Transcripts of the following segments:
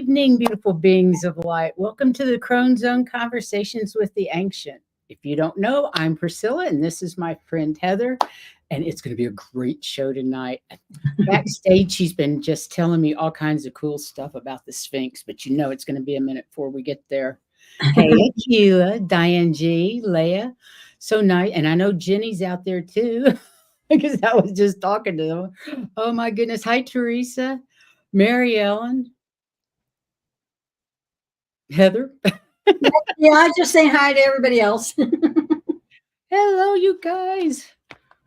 evening, beautiful beings of light. Welcome to the Crone Zone Conversations with the Ancient. If you don't know, I'm Priscilla, and this is my friend Heather, and it's going to be a great show tonight. Backstage, she's been just telling me all kinds of cool stuff about the Sphinx, but you know it's going to be a minute before we get there. Hey, Akila, Diane G, Leah, so nice. And I know Jenny's out there too, because I was just talking to them. Oh my goodness. Hi, Teresa, Mary Ellen, Heather. Yeah, I just say hi to everybody else. Hello, you guys.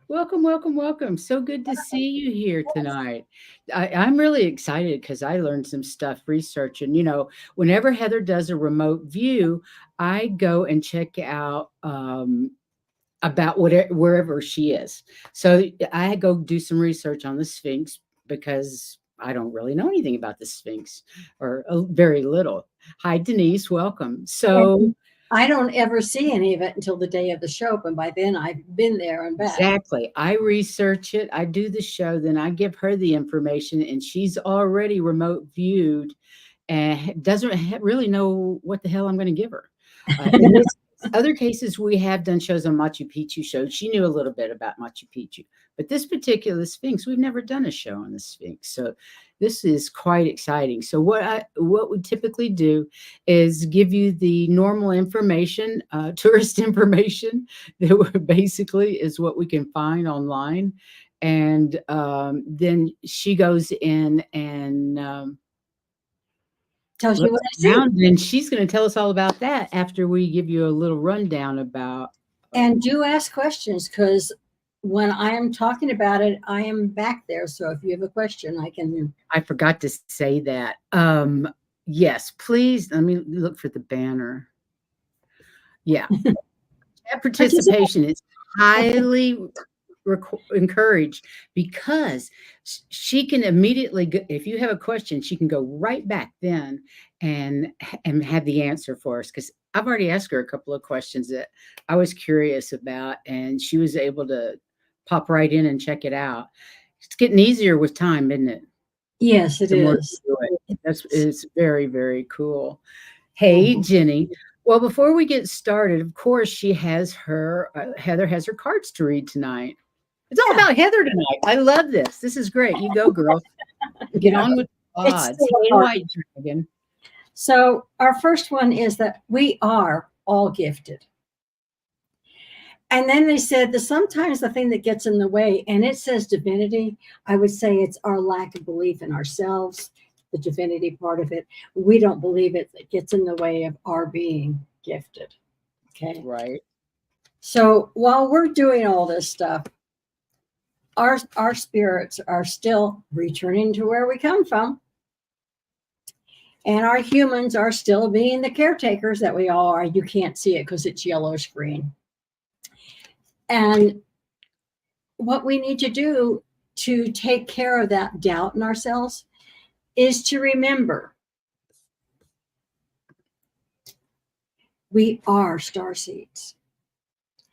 Welcome, welcome, welcome. So good to see you here tonight. I'm really excited because I learned some stuff researching. Whenever Heather does a remote view, I go and check out about whatever wherever she is. So I go do some research on the Sphinx because I don't really know anything about the Sphinx or very little. Hi, Denise. Welcome. So I don't ever see any of it until the day of the show, and by then I've been there and back. exactly. I research it. I do the show, then I give her the information, and she's already remote viewed and doesn't really know what the hell I'm going to give her. In this other cases, we have done shows on Machu Picchu shows. She knew a little bit about Machu Picchu, but this particular Sphinx, we've never done a show on the Sphinx. So this is quite exciting. So what we typically do is give you the normal information, tourist information that basically is what we can find online. And then she goes in and Tells you what I see. and she's going to tell us all about that after we give you a little rundown about. And do ask questions, because when I am talking about it, I am back there. So if you have a question, I can. I forgot to say that. Yes, please. Let me look for the banner. Yeah. That participation is highly encouraged because she can immediately go, if you have a question, she can go right back then and have the answer for us, because I've already asked her a couple of questions that I was curious about, and she was able to pop right in and check it out. It's getting easier with time, isn't it? Yes, it is. It's very, very cool. Hey, Jenny. Well, before we get started, of course, she has her Heather has her cards to read tonight. It's all about Heather tonight. I love this. This is great. You go, girl. Get on with the odds. Hey, White Dragon. So our first one is that we are all gifted. And then they said that sometimes the thing that gets in the way, and it says divinity, I would say it's our lack of belief in ourselves, the divinity part of it. We don't believe it. It gets in the way of our being gifted. Okay. Right. So while we're doing all this stuff, our spirits are still returning to where we come from. And our humans are still being the caretakers that we all are. You can't see it because it's yellow screen. And what we need to do to take care of that doubt in ourselves is to remember we are star seeds.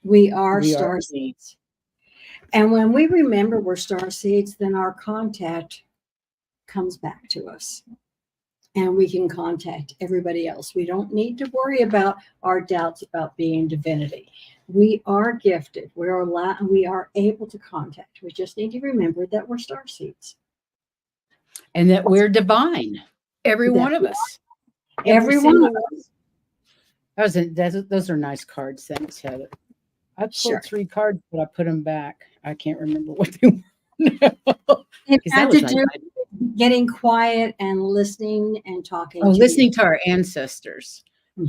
We are star seeds. And when we remember we're star seeds, then our contact comes back to us. And we can contact everybody else. We don't need to worry about our doubts about being divinity. We are gifted. We are able to contact. We just need to remember that we're star seeds. And that we're divine. Every one of us. Every one of us. Those are nice cards. Thanks, Heather. I pulled 3 cards, but I put them back. I can't remember what they were. It had to do getting quiet and listening and talking. Oh, listening to our ancestors,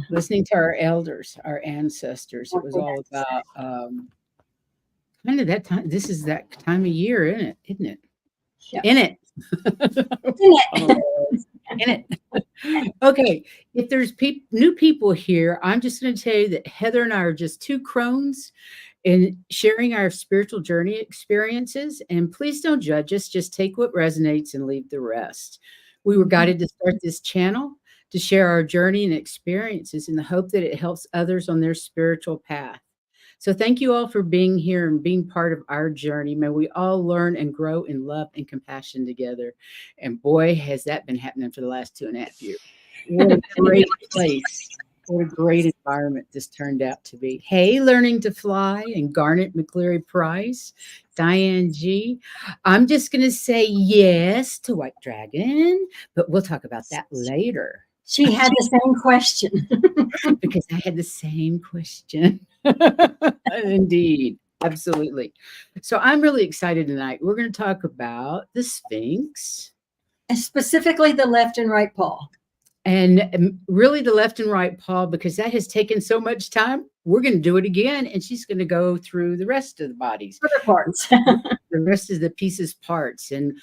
listening to our elders, our ancestors. It was all about kind of that time. This is that time of year, isn't it? Yeah. In it. In it. Okay. If there's new people here, I'm just going to tell you that Heather and I are just 2 crones in sharing our spiritual journey experiences. And please don't judge us. Just take what resonates and leave the rest. We were guided to start this channel to share our journey and experiences in the hope that it helps others on their spiritual path. So thank you all for being here and being part of our journey. May we all learn and grow in love and compassion together. And boy, has that been happening for the last 2.5 years. What a great place. What a great environment this turned out to be. Hey, Learning to Fly and Garnet McCleary Price, Diane G. I'm just going to say yes to White Dragon, but we'll talk about that later. She had the same question. Because I had the same question. Indeed. Absolutely. So I'm really excited tonight. We're going to talk about the Sphinx. And specifically the left and right paw. And really the left and right paw, because that has taken so much time. We're going to do it again. And she's going to go through the rest of the bodies. Other parts. The rest of the pieces, parts, and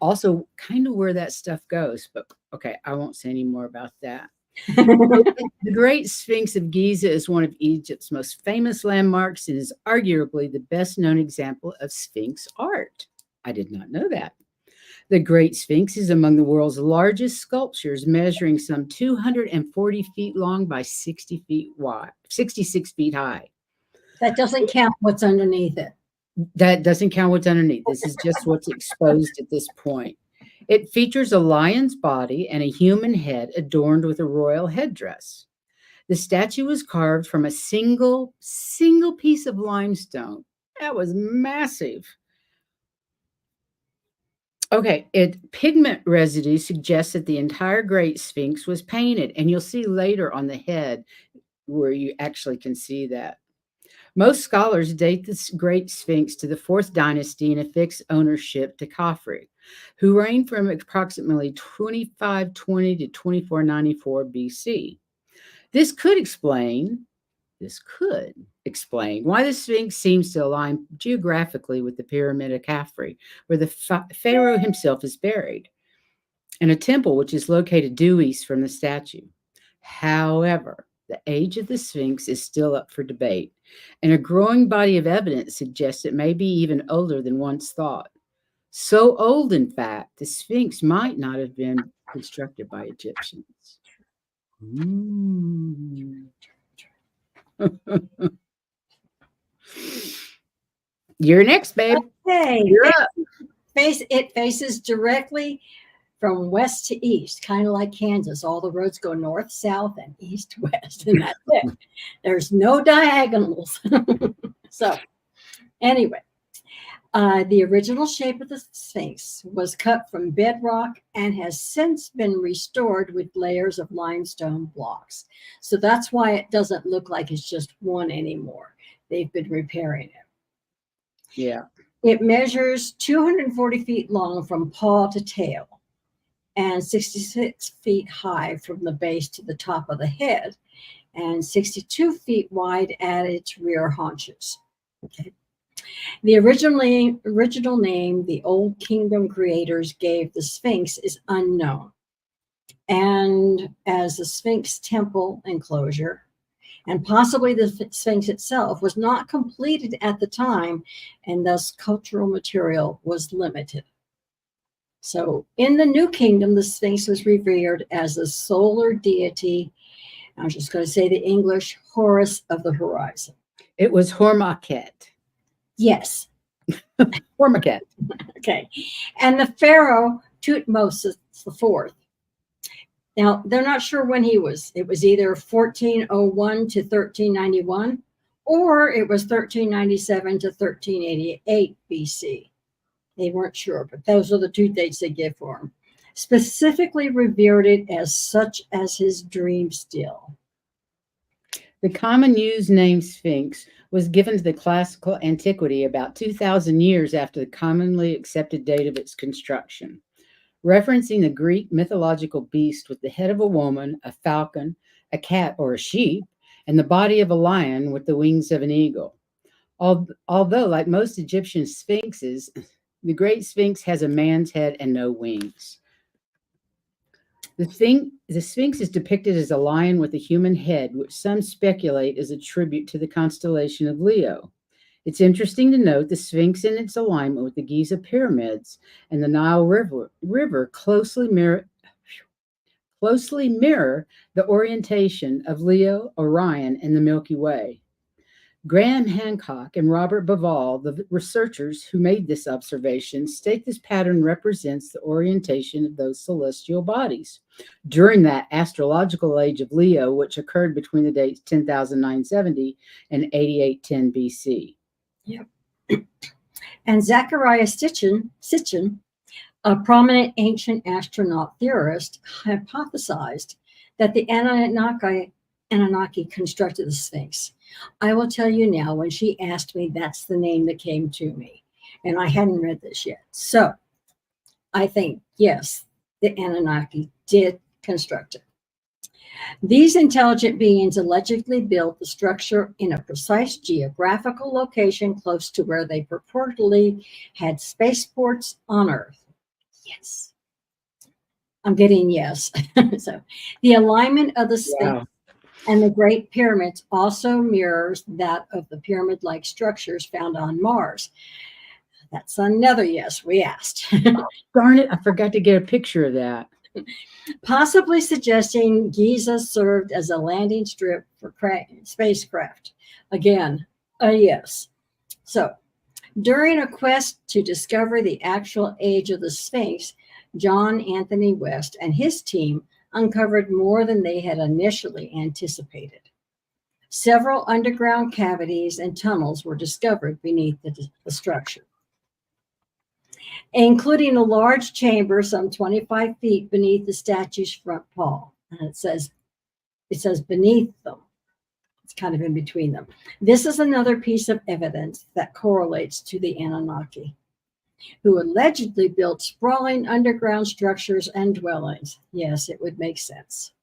also kind of where that stuff goes. But okay, I won't say any more about that. The Great Sphinx of Giza is one of Egypt's most famous landmarks and is arguably the best known example of Sphinx art. I did not know that. The Great Sphinx is among the world's largest sculptures, measuring some 240 feet long by 60 feet wide, 66 feet high. That doesn't count what's underneath it. That doesn't count what's underneath. This is just what's exposed at this point. It features a lion's body and a human head adorned with a royal headdress. The statue was carved from a single piece of limestone. That was massive. Okay, pigment residue suggests that the entire Great Sphinx was painted, and you'll see later on the head where you actually can see that. Most scholars date this Great Sphinx to the 4th dynasty and affix ownership to Khafre, who reigned from approximately 2520 to 2494 BC. This could explain why the Sphinx seems to align geographically with the Pyramid of Khafre, where the pharaoh himself is buried, and a temple which is located due east from the statue. However, the age of the Sphinx is still up for debate, and a growing body of evidence suggests it may be even older than once thought. So old, in fact, the Sphinx might not have been constructed by Egyptians. You're next, babe. Okay. You're up. It faces directly from west to east, kind of like Kansas. All the roads go north, south, and east, west, and that's it. There's no diagonals. So, anyway, the original shape of the Sphinx was cut from bedrock and has since been restored with layers of limestone blocks. So that's why it doesn't look like it's just one anymore. They've been repairing it. Yeah. It measures 240 feet long from paw to tail and 66 feet high from the base to the top of the head and 62 feet wide at its rear haunches. Okay. The original name the Old Kingdom creators gave the Sphinx is unknown. And as the Sphinx temple enclosure, and possibly the Sphinx itself, was not completed at the time, and thus cultural material was limited. So in the New Kingdom, the Sphinx was revered as the solar deity. I'm just going to say the English Horus of the horizon. It was Hormaket. Yes. Hormaket. Okay. And the pharaoh Tutmosis IV. Now, they're not sure when he was. It was either 1401 to 1391, or it was 1397 to 1388 BC. They weren't sure, but those are the two dates they give for him. Specifically revered it as such as his dream still. The common used name Sphinx was given to the classical antiquity about 2,000 years after the commonly accepted date of its construction, referencing the Greek mythological beast with the head of a woman, a falcon, a cat or a sheep, and the body of a lion with the wings of an eagle. Although, like most Egyptian sphinxes, the Great Sphinx has a man's head and no wings. The Sphinx is depicted as a lion with a human head, which some speculate is a tribute to the constellation of Leo. It's interesting to note the Sphinx in its alignment with the Giza pyramids and the Nile River closely mirror the orientation of Leo, Orion, and the Milky Way. Graham Hancock and Robert Bauval, the researchers who made this observation, state this pattern represents the orientation of those celestial bodies during that astrological age of Leo, which occurred between the dates 10,970 and 8810 BC. Yep. And Zechariah Sitchin, a prominent ancient astronaut theorist, hypothesized that the Anunnaki constructed the Sphinx. I will tell you now, when she asked me, that's the name that came to me. And I hadn't read this yet. So I think, yes, the Anunnaki did construct it. These intelligent beings allegedly built the structure in a precise geographical location close to where they purportedly had spaceports on Earth. Yes. I'm getting yes. So the alignment of the Sphinx and the Great Pyramids also mirrors that of the pyramid-like structures found on Mars. That's another yes we asked. Darn it, I forgot to get a picture of that. Possibly suggesting Giza served as a landing strip for spacecraft. Again, a yes. So, during a quest to discover the actual age of the Sphinx, John Anthony West and his team uncovered more than they had initially anticipated. Several underground cavities and tunnels were discovered beneath the structure, including a large chamber some 25 feet beneath the statue's front paw. And it says beneath them. It's kind of in between them. This is another piece of evidence that correlates to the Anunnaki, who allegedly built sprawling underground structures and dwellings. Yes, it would make sense.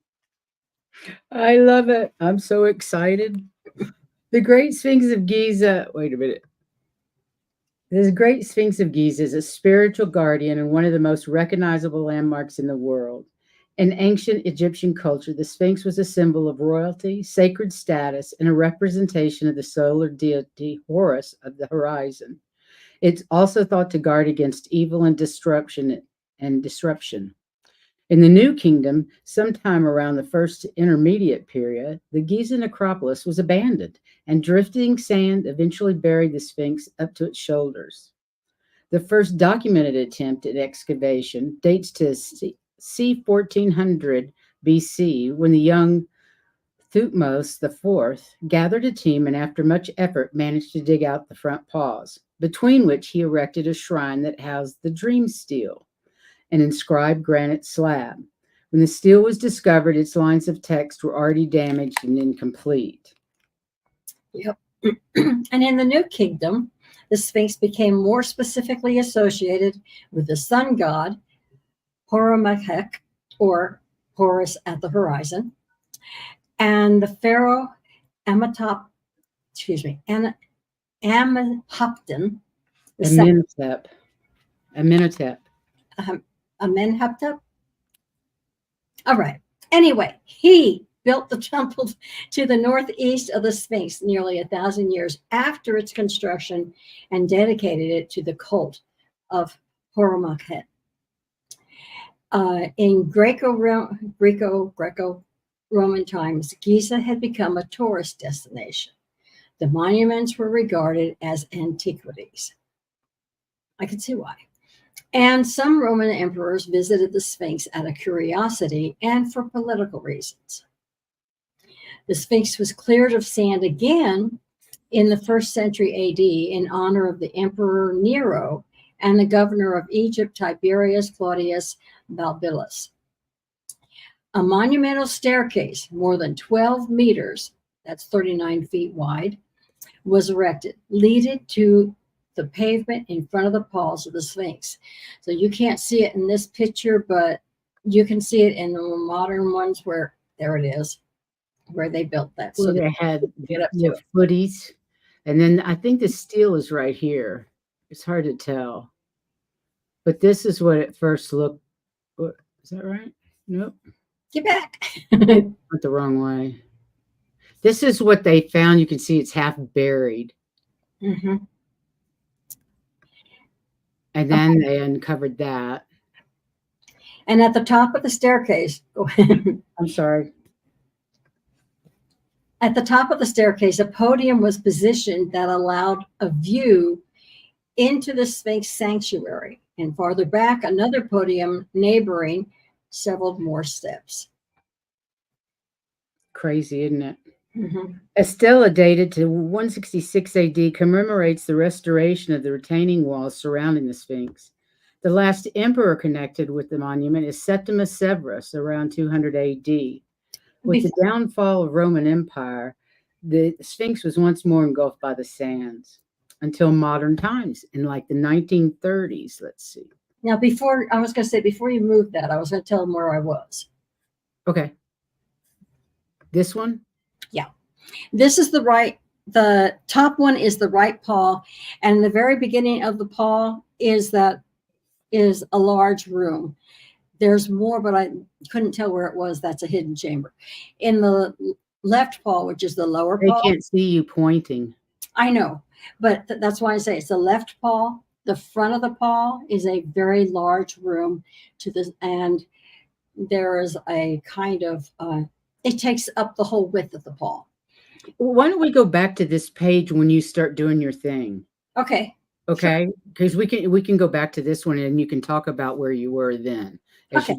I love it. I'm so excited. The Great Sphinx of Giza. Wait a minute. The Great Sphinx of Giza is a spiritual guardian and one of the most recognizable landmarks in the world. In ancient Egyptian culture, the Sphinx was a symbol of royalty, sacred status, and a representation of the solar deity Horus of the horizon. It's also thought to guard against evil and disruption. In the New Kingdom, sometime around the First Intermediate period, the Giza necropolis was abandoned, and drifting sand eventually buried the Sphinx up to its shoulders. The first documented attempt at excavation dates to c. 1400 BC, when the young Thutmose IV gathered a team and, after much effort, managed to dig out the front paws, between which he erected a shrine that housed the dream stele, an inscribed granite slab. When the stele was discovered, its lines of text were already damaged and incomplete. Yep. And in the New Kingdom, the Sphinx became more specifically associated with the sun god, Horamachek, or Horus at the horizon, and the pharaoh Amenhotep II. Amenhotep. All right. Anyway, he built the temple to the northeast of the Sphinx nearly 1,000 years after its construction and dedicated it to the cult of Horamachek. In Greco-Roman times, Giza had become a tourist destination. The monuments were regarded as antiquities. I can see why. And some Roman emperors visited the Sphinx out of curiosity and for political reasons. The Sphinx was cleared of sand again in the 1st century AD in honor of the Emperor Nero and the governor of Egypt, Tiberius Claudius Balbillus. A monumental staircase, more than 12 meters, that's 39 feet wide, was erected, leading to the pavement in front of the paws of the Sphinx. So you can't see it in this picture, but you can see it in the modern ones where, there it is, where they built that. So they had the footies. And then I think the stele is right here. It's hard to tell. But this is what it first looked. Is that right? Nope. Get back. Went the wrong way. This is what they found. You can see it's half buried. Mm-hmm. And then they uncovered that. And at the top of the staircase, go ahead. I'm sorry. At the top of the staircase, a podium was positioned that allowed a view into the Sphinx sanctuary, and farther back, another podium neighboring several more steps. Crazy, isn't it? Mm-hmm. A stela dated to 166 AD commemorates the restoration of the retaining walls surrounding the Sphinx. The last emperor connected with the monument is Septimus Severus around 200 AD. With the downfall of Roman Empire, the Sphinx was once more engulfed by the sands until modern times in like the 1930s. Let's see. Now, before you moved that, I was going to tell them where I was. Okay. This one? Yeah. This is the top one is the right paw, and the very beginning of the paw is a large room. There's more, but I couldn't tell where it was. That's a hidden chamber. In the left paw, which is the lower paw. They can't see you pointing. I know, but that's why I say it's the left paw. The front of the paw is a very large room and there is a kind of, it takes up the whole width of the paw. Why don't we go back to this page when you start doing your thing? Okay. Okay. Because sure. we can go back to this one and you can talk about where you were then. Okay.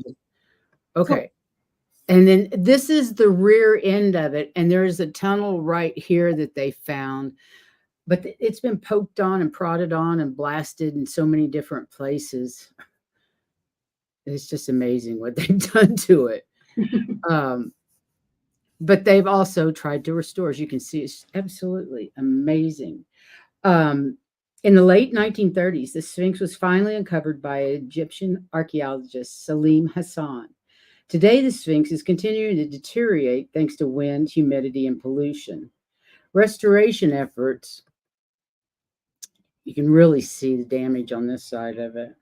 Okay. Cool. And then this is the rear end of it. And there's a tunnel right here that they found, but it's been poked on and prodded on and blasted in so many different places. It's just amazing what they've done to it. But they've also tried to restore, as you can see, it's absolutely amazing. In the late 1930s, the Sphinx was finally uncovered by Egyptian archaeologist Salim Hassan. Today, the Sphinx is continuing to deteriorate thanks to wind, humidity, and pollution. Restoration efforts, you can really see the damage on this side of it.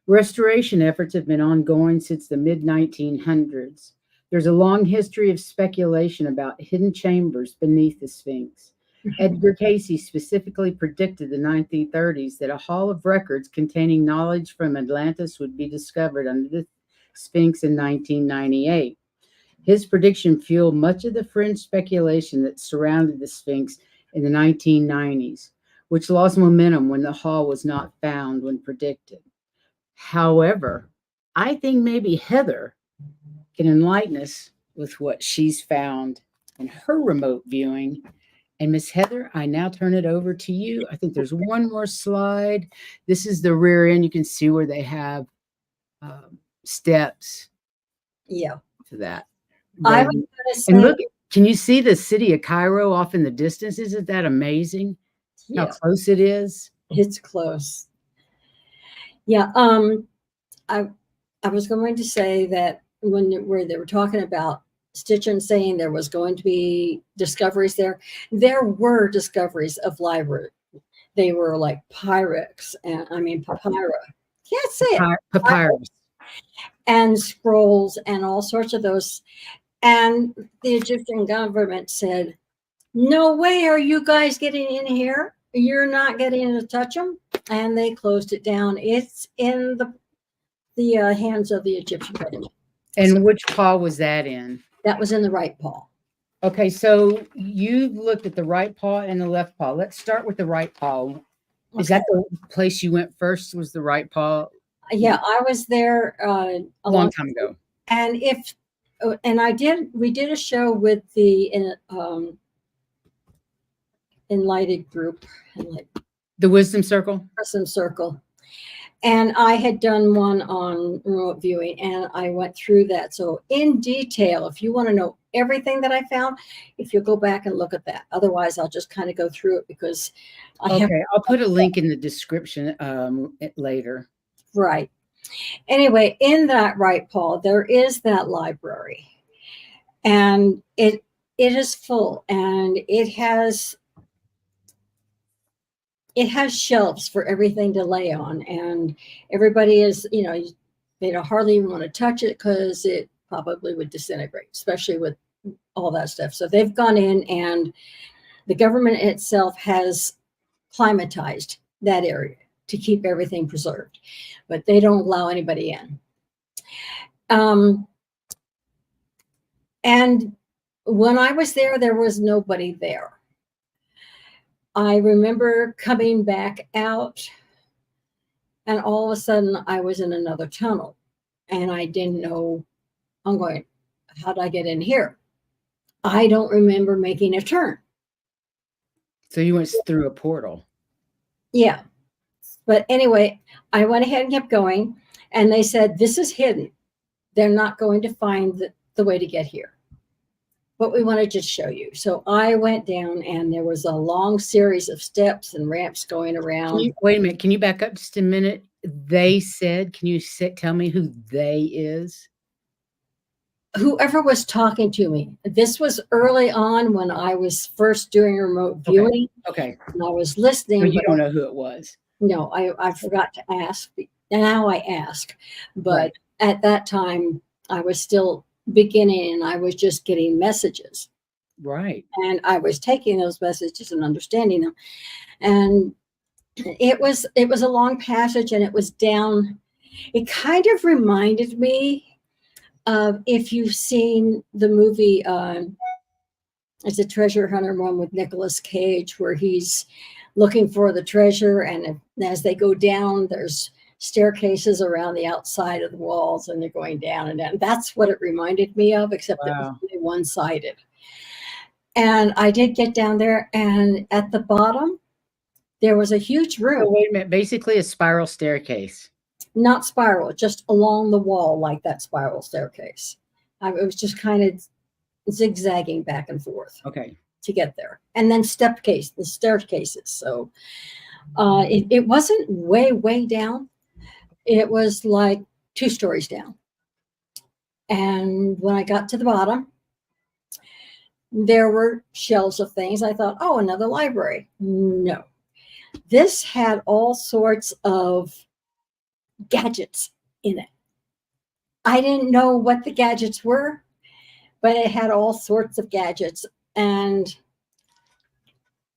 Restoration efforts have been ongoing since the mid-1900s. There's a long history of speculation about hidden chambers beneath the Sphinx. Edgar Cayce specifically predicted the 1930s that a hall of records containing knowledge from Atlantis would be discovered under the Sphinx in 1998. His prediction fueled much of the fringe speculation that surrounded the Sphinx in the 1990s, which lost momentum when the hall was not found when predicted. However, I think maybe Heather can enlighten us with what she's found in her remote viewing. And Miss Heather, I now turn it over to you. I think there's one more slide. This is the rear end. You can see where they have steps. Yeah. To that. I was going to say, and look, can you see the city of Cairo off in the distance? Isn't that amazing? Yeah. How close it is? It's close. Yeah. I was going to say that where they were talking about Stitchin saying there was going to be discoveries there were discoveries of library. They were like papyrus, papyra. Can't say it. Papyrus. And scrolls and all sorts of those. And the Egyptian government said, "No way are you guys getting in here. You're not getting to touch them." And they closed it down. It's in the hands of the Egyptian government. And which paw was that in? That was in the right paw. Okay, so you've looked at the right paw and the left paw. Let's start with the right paw. Is that the place you went first? Was the right paw? Yeah, I was there a long time ago. And we did a show with the Enlightened group, the Wisdom Circle. Wisdom Circle. And I had done one on remote viewing, and I went through that. So in detail, if you want to know everything that I found, if you'll go back and look at that. Otherwise, I'll just kind of go through it because I'll put a link in the description later. Right. Anyway, in that right paw, there is that library, and it is full, and it has shelves for everything to lay on, and everybody is, they don't hardly even want to touch it because it probably would disintegrate, especially with all that stuff. So they've gone in, and the government itself has climatized that area to keep everything preserved, but they don't allow anybody in. And When I was there was nobody there. I remember coming back out, and all of a sudden I was in another tunnel, and I didn't know. I'm going, how did I get in here? I don't remember making a turn. So you went through a portal. Yeah. But anyway, I went ahead and kept going, and they said, this is hidden. They're not going to find the way to get here. But we want to just show you. So I went down, and there was a long series of steps and ramps going around. Wait a minute. Can you back up just a minute? They said, can you tell me who they is? Whoever was talking to me. This was early on when I was first doing remote viewing. Okay. And I was listening. So you don't know who it was. No, I forgot to ask. Now I ask. But at that time, I was still beginning, and I was just getting messages. Right. And I was taking those messages and understanding them. And it was a long passage, and it was down. It kind of reminded me of, if you've seen the movie, it's a treasure hunter one with Nicolas Cage, where he's looking for the treasure, and as they go down, there's staircases around the outside of the walls, and they're going down and down. That's what it reminded me of, except it was really one-sided. And I did get down there, and at the bottom, there was a huge room. So wait a minute. Basically a spiral staircase. Not spiral, just along the wall, like that spiral staircase. It was just kind of zigzagging back and forth. Okay. To get there. And then the staircases. So it wasn't way down. It was like 2 stories down. And when I got to the bottom, there were shelves of things. I thought, oh, another library. No. This had all sorts of gadgets in it. I didn't know what the gadgets were, but it had all sorts of gadgets. And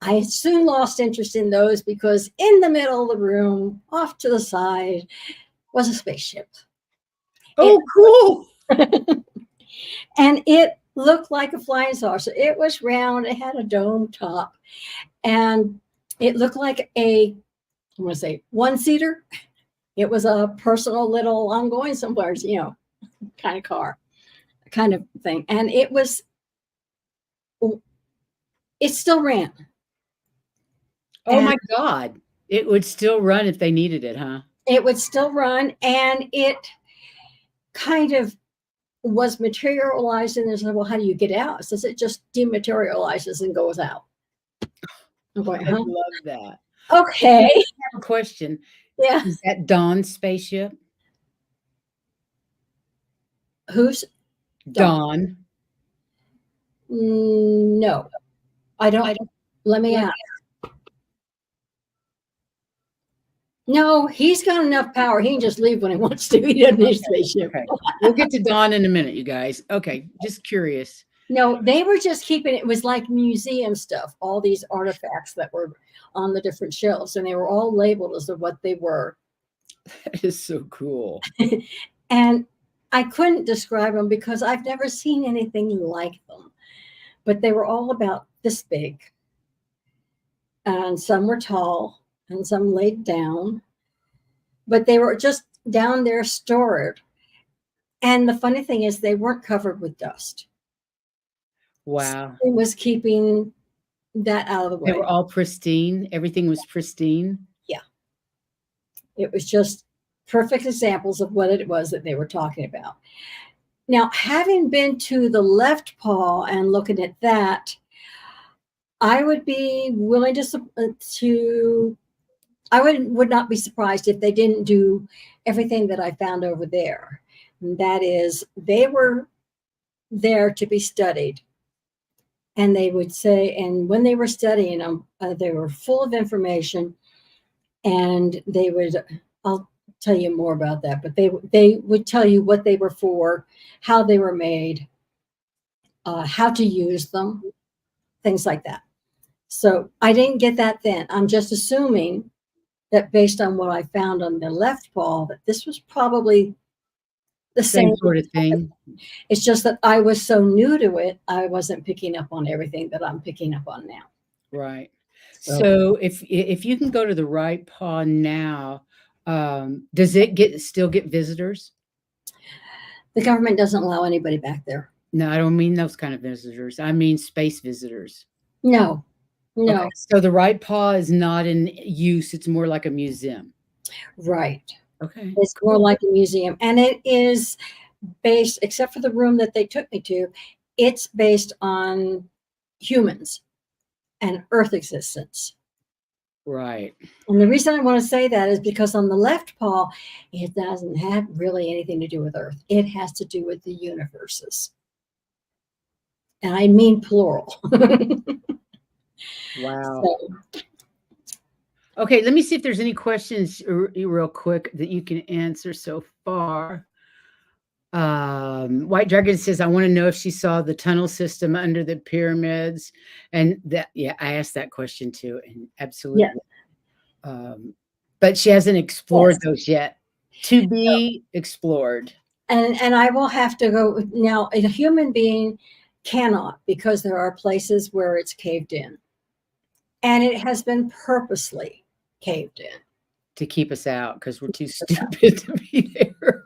I soon lost interest in those, because in the middle of the room, off to the side, was a spaceship. Oh, cool. And it looked like a flying saucer. It was round. It had a dome top. And it looked like a, I want to say, one-seater. It was a personal little, I'm going somewhere, kind of car, kind of thing. And it still ran. Oh my God. It would still run if they needed it, huh? It would still run, and it kind of was materialized. And they said, well, how do you get out? It says it just dematerializes and goes out. I'm going, I love that. Okay. I have a question. Yeah. Is that Dawn's spaceship? Who's Dawn? No, I don't. Let me ask. No, he's got enough power. He can just leave when he wants to. He doesn't need a spaceship. Okay. We'll get to Dawn in a minute, you guys. Okay, just curious. No, they were just keeping it was like museum stuff, all these artifacts that were on the different shelves, and they were all labeled as to what they were. That is so cool. And I couldn't describe them because I've never seen anything like them. But they were all about this big. And some were tall and some laid down. But they were just down there stored. And the funny thing is, they weren't covered with dust. Wow. It was keeping that out of the way. They were all pristine. Everything was pristine. Yeah. It was just perfect examples of what it was that they were talking about. Now, having been to the left paw and looking at that, I would be willing I would not be surprised if they didn't do everything that I found over there. And that is, they were there to be studied. And they would say, and when they were studying them, they were full of information. And they would, I'll tell you more about that, but they would tell you what they were for, how they were made, how to use them, things like that. So I didn't get that then. I'm just assuming that based on what I found on the left paw, that this was probably the Same same. sort of thing. It's just that I was so new to it, I wasn't picking up on everything that I'm picking up on now. Right. So So if you can go to the right paw now, does it still get visitors? the government doesn't allow anybody back there. No, I don't mean those kind of visitors. I mean space visitors. No, Okay. no, So the right paw is not in use. It's more like a museum. right. Okay. It's more Cool. like a museum. And it is based, except for the room that they took me to, it's based on humans and Earth existence. Right. And the reason I want to say that is because on the left paw, it doesn't have really anything to do with Earth. It has to do with the universes. And I mean plural. Wow. So, Okay, let me see if there's any questions real quick that you can answer so far. White Dragon says, I want to know if she saw the tunnel system under the pyramids. And that, yeah, I asked that question too. And yeah, absolutely. But she hasn't explored yes. those yet. To be explored. And I will have to go now. A human being cannot, because there are places where it's caved in, and it has been purposely caved in. To keep us out because we're too stupid to be there.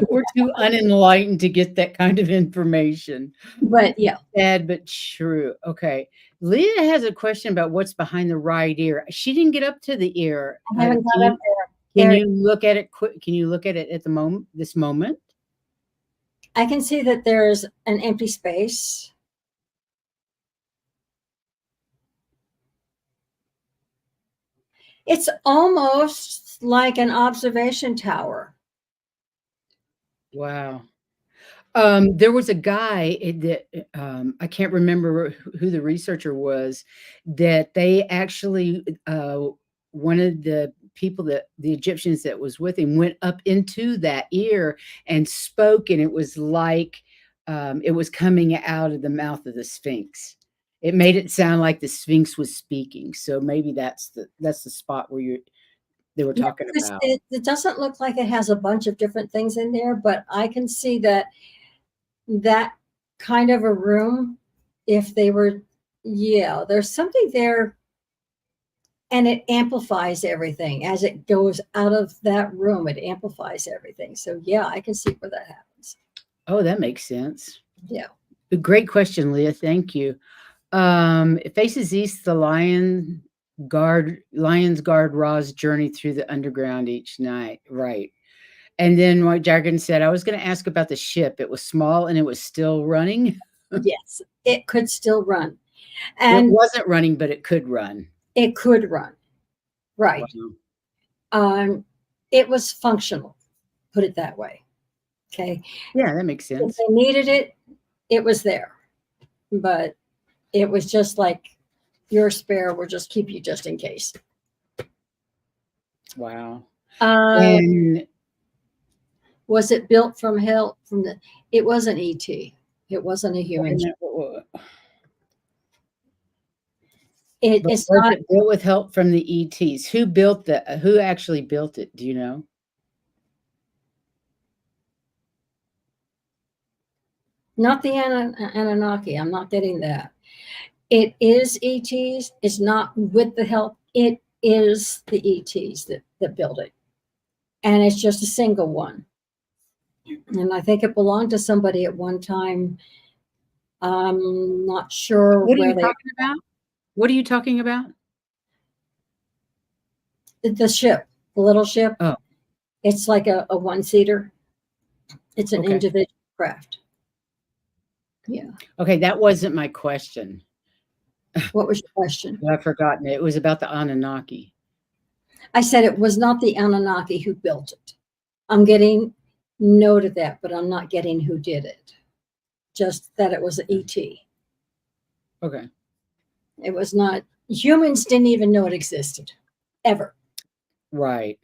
We're too unenlightened to get that kind of information. But yeah, Sad but true. Okay. Leah has a question about what's behind the right ear. She didn't get up to the ear. I haven't got up Can there. you look at it quick? Can you look at it at the moment, this moment? I can see that there's an empty space. It's almost like an observation tower. Wow. There was a guy that I can't remember who the researcher was, that they actually one of the people that the Egyptians that was with him went up into that ear and spoke, and it was like it was coming out of the mouth of the Sphinx. It made it sound like the Sphinx was speaking. So maybe that's the spot where they were Yeah, talking about. it doesn't look like it has a bunch of different things in there, but I can see that kind of a room, if they were, yeah, there's something there, and it amplifies everything as it goes out of that room. It amplifies everything. So yeah, I can see where that happens. Oh, that makes sense. Yeah. Great question, Leah. Thank you. It faces east, the Lions Guard Ra's journey through the underground each night. Right. And then White Dragon said, I was going to ask about the ship. It was small and it was still running. Yes, it could still run. It And wasn't running, but it could run. it could run. Right. Wow. It was functional, put it that way. Okay. Yeah, that makes If sense. they needed it, it was there. But it was just like your spare will just keep you just in case. Wow. And was it built from hell? It wasn't ET. It wasn't a human. It's not. It built with help from the ETs. Who actually built it? Do you know? Not the Anunnaki. I'm not getting that. It is ETs. It's not with the help. It is the ETs that built it. And it's just a single one. And I think it belonged to somebody at one time. I'm not sure What are where you talking about? What are you talking about? The ship, the little ship. Oh. It's like a one-seater. It's an individual craft. Yeah. Okay, that wasn't my question. What was your question? I've forgotten it. It was about the Anunnaki. I said it was not the Anunnaki who built it. I'm getting note of that, but I'm not getting who did it. Just that it was an ET. Okay. It was not, humans didn't even know it existed, ever. Right.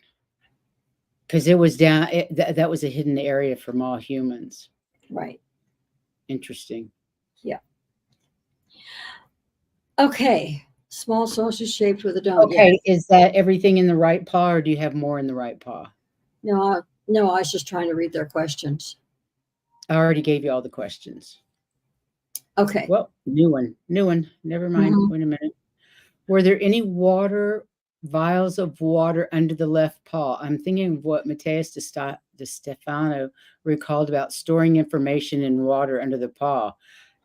Because it was down, that was a hidden area from all humans. Right. Interesting. Yeah. Okay. Small saucer shaped with a dome. Okay. Yes. Is that everything in the right paw, or do you have more in the right paw? No, No, I was just trying to read their questions. I already gave you all the questions. Okay. Well, new one. Never mind. Mhm. Wait a minute. Were there any vials of water under the left paw? I'm thinking of what Matthias de Stefano recalled about storing information in water under the paw.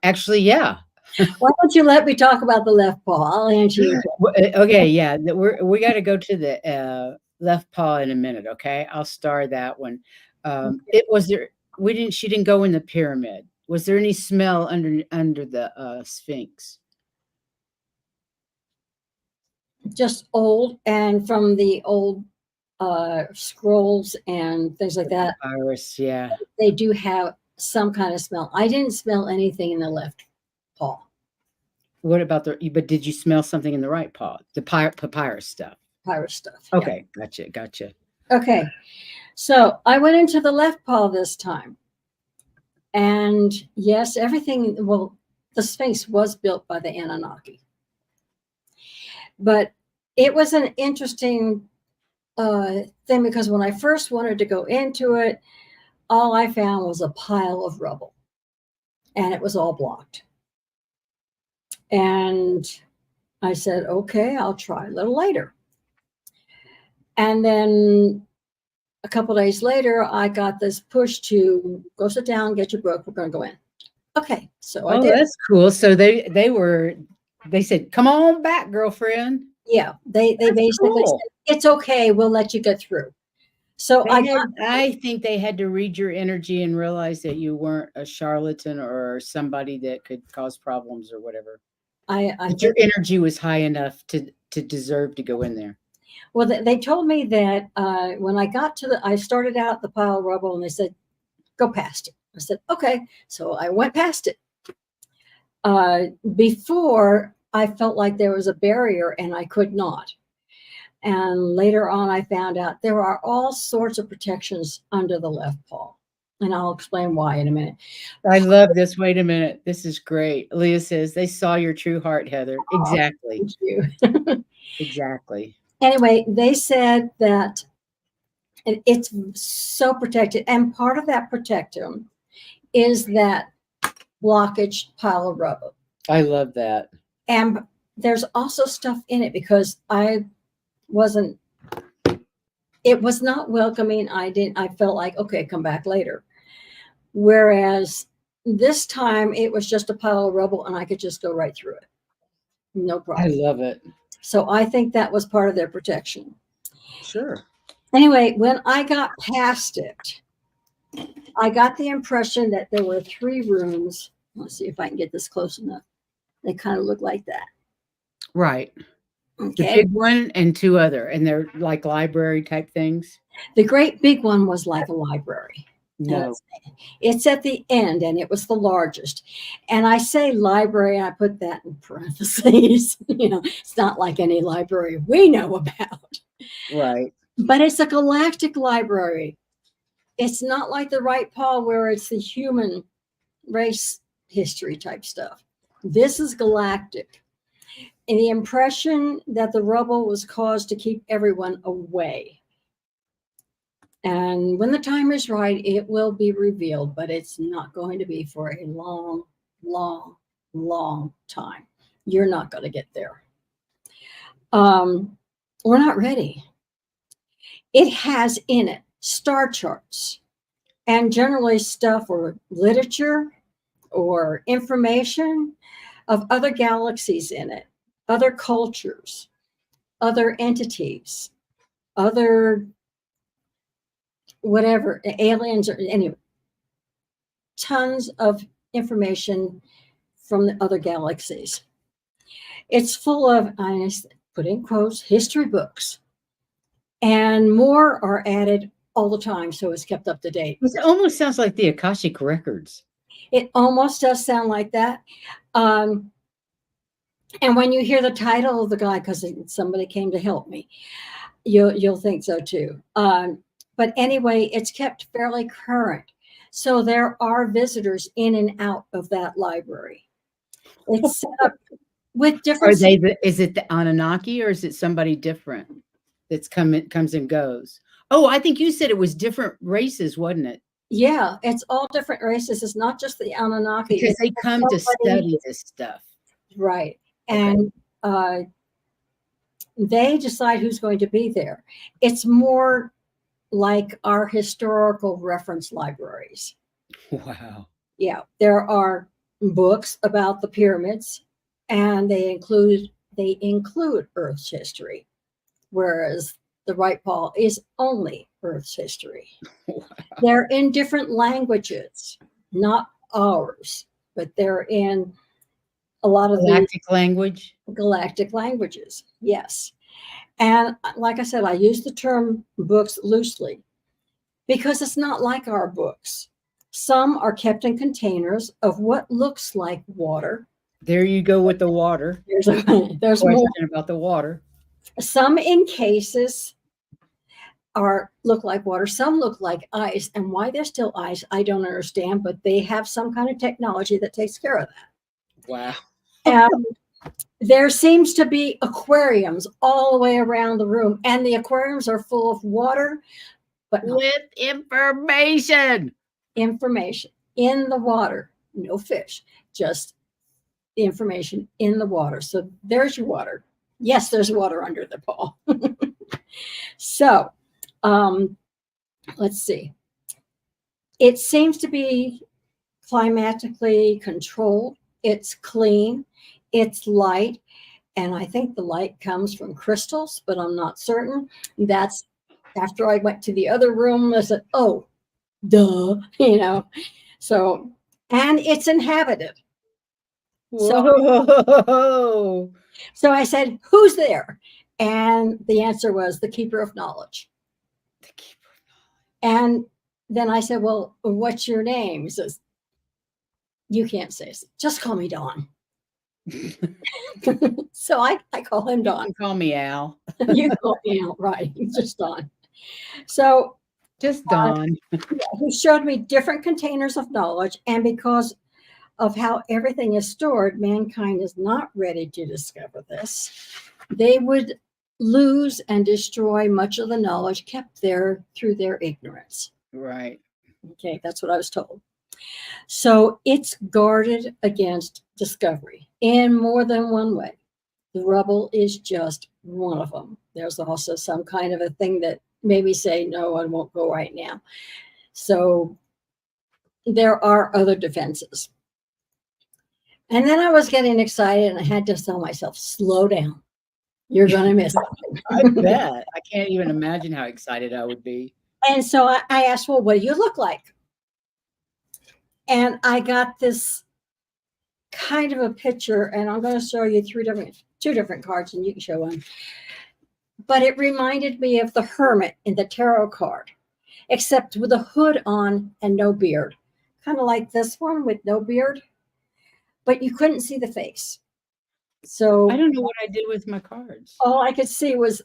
Actually, yeah. Why don't you let me talk about the left paw? I'll answer your question. Okay, yeah. We got to go to the left paw in a minute. Okay, I'll star that one. It was there. We didn't. She didn't go in the pyramid. Was there any smell under the sphinx? Just old, and from the old scrolls and things like that, Iris, yeah. they do have some kind of smell. I didn't smell anything in the left paw. What about but did you smell something in the right paw? The papyrus stuff. Papyrus stuff. Yeah. Okay, gotcha. Okay. So I went into the left paw this time. And yes, everything, well, the Sphinx was built by the Anunnaki. But it was an interesting thing because when I first wanted to go into it, all I found was a pile of rubble and it was all blocked. And I said, okay, I'll try a little later. And then a couple days later, I got this push to go sit down, get your book. We're going to go in. Okay, so I did. That's cool. So they said, "Come on back, girlfriend." Yeah, they basically cool. said, it's okay, we'll let you get through. So I think they had to read your energy and realize that you weren't a charlatan or somebody that could cause problems or whatever. Your energy was high enough to deserve to go in there. Well, they told me that when I got to I started out the pile of rubble and they said, go past it. I said, okay. So I went past it. Before, I felt like there was a barrier and I could not. And later on, I found out there are all sorts of protections under the left paw. And I'll explain why in a minute. I love this. Wait a minute. This is great. Leah says, they saw your true heart, Heather. Exactly. Thank you. Exactly. Anyway, they said that it's so protected. And part of that protection is that blockage pile of rubble. I love that. And there's also stuff in it because it was not welcoming. I felt like, okay, come back later. Whereas this time it was just a pile of rubble and I could just go right through it. No problem. I love it. So I think that was part of their protection. Sure. Anyway, when I got past it, I got the impression that there were 3 rooms. Let's see if I can get this close enough. They kind of look like that. Right. Okay. The big one and 2 other, and they're like library type things. The great big one was like a library. No. It's at the end and it was the largest. And I say library, and I put that in parentheses. It's not like any library we know about. Right. But it's a galactic library. It's not like the right paw where it's the human race history type stuff. This is galactic. And the impression that the rubble was caused to keep everyone away. And when the time is right, it will be revealed, but it's not going to be for a long, long, long time. You're not going to get there. We're not ready. It has in it star charts and generally stuff or literature or information of other galaxies in it, other cultures, other entities, other whatever, aliens, or anyway, tons of information from the other galaxies. It's full of, I put in quotes, history books, and more are added all the time, so it's kept up to date. It almost sounds like the Akashic Records. It almost does sound like that. And when you hear the title of the guy, because somebody came to help me, you'll think so too. But anyway, it's kept fairly current. So there are visitors in and out of that library. It's set up with different. Is it the Anunnaki or is it somebody different that's comes and goes? Oh, I think you said it was different races, wasn't it? Yeah, it's all different races. It's not just the Anunnaki. Because It's they just come to somebody, study this stuff. right. Okay. And they decide who's going to be there. It's more like our historical reference libraries. Wow. Yeah, there are books about the pyramids, and they include Earth's history, whereas the right paw is only Earth's history. They're in different languages, not ours, but they're in a lot of the Galactic language. galactic languages. Yes. And like I said, I use the term books loosely because it's not like our books. Some are kept in containers of what looks like water. There you go with the water. There's more. Question about the water. Some in cases look like water. Some look like ice. And why they're still ice, I don't understand. But they have some kind of technology that takes care of that. Wow. And there seems to be aquariums all the way around the room, and the aquariums are full of water, but not With information. information in the water. No fish, just the information in the water. So there's your water. Yes, there's water under the paw. So let's see. It seems to be climatically controlled. It's clean. It's light. And I think the light comes from crystals, but I'm not certain. That's after I went to the other room. I said, oh, duh, So, and it's inhabited. Whoa. So I said, who's there? And the answer was the keeper of knowledge. The keeper of And then I said, well, what's your name? He says, you can't say it. Just call me Dawn. So I call him Dawn. You can call me Al. You call me Al, right? Just Dawn. So Just Dawn. he showed me different containers of knowledge. And because of how everything is stored, mankind is not ready to discover this. They would lose and destroy much of the knowledge kept there through their ignorance. Right. Okay, that's what I was told. So it's guarded against discovery in more than one way. The rubble is just one of them. There's also some kind of a thing that made me say, no, I won't go right now. So there are other defenses. And then I was getting excited and I had to tell myself, slow down. You're going to miss something. I bet. I can't even imagine how excited I would be. And so I asked, well, what do you look like? And I got this kind of a picture, and I'm going to show you two different cards, and you can show one. But it reminded me of the hermit in the tarot card, except with a hood on and no beard. Kind of like this one with no beard, but you couldn't see the face. So I don't know what I did with my cards. all I could see was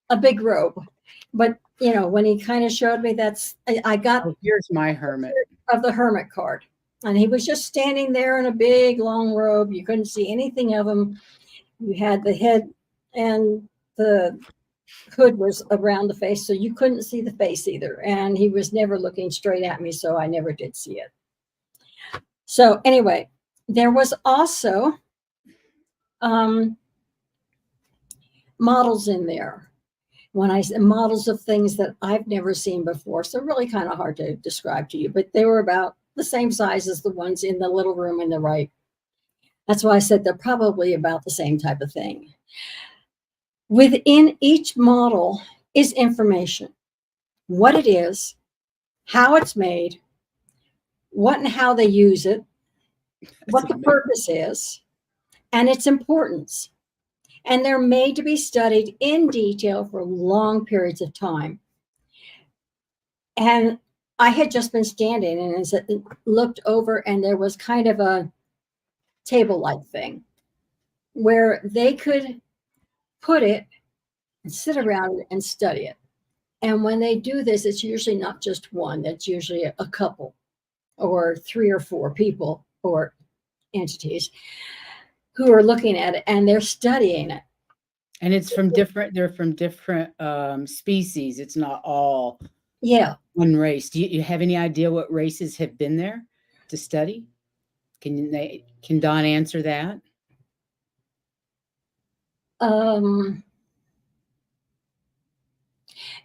a big robe. But, when he kind of showed me I got here's my hermit. Of the hermit card. And he was just standing there in a big, long robe. You couldn't see anything of him. You had the head and the hood was around the face, so you couldn't see the face either. And he was never looking straight at me, so I never did see it. So anyway, there was also models in there. When I said models of things that I've never seen before, so really kind of hard to describe to you, but they were about the same size as the ones in the little room in the right. That's why I said they're probably about the same type of thing. Within each model is information, what it is, how it's made, what and how they use it, what the purpose is, and its importance. And they're made to be studied in detail for long periods of time. And I had just been standing and looked over, and there was kind of a table-like thing where they could put it and sit around it and study it. And when they do this, it's usually not just one, that's usually a couple or 3 or 4 people or entities who are looking at it, and they're studying it. And it's from different they're from different, species. It's not all Yeah. one race. Do you have any idea what races have been there to study? Can Don answer that? Um,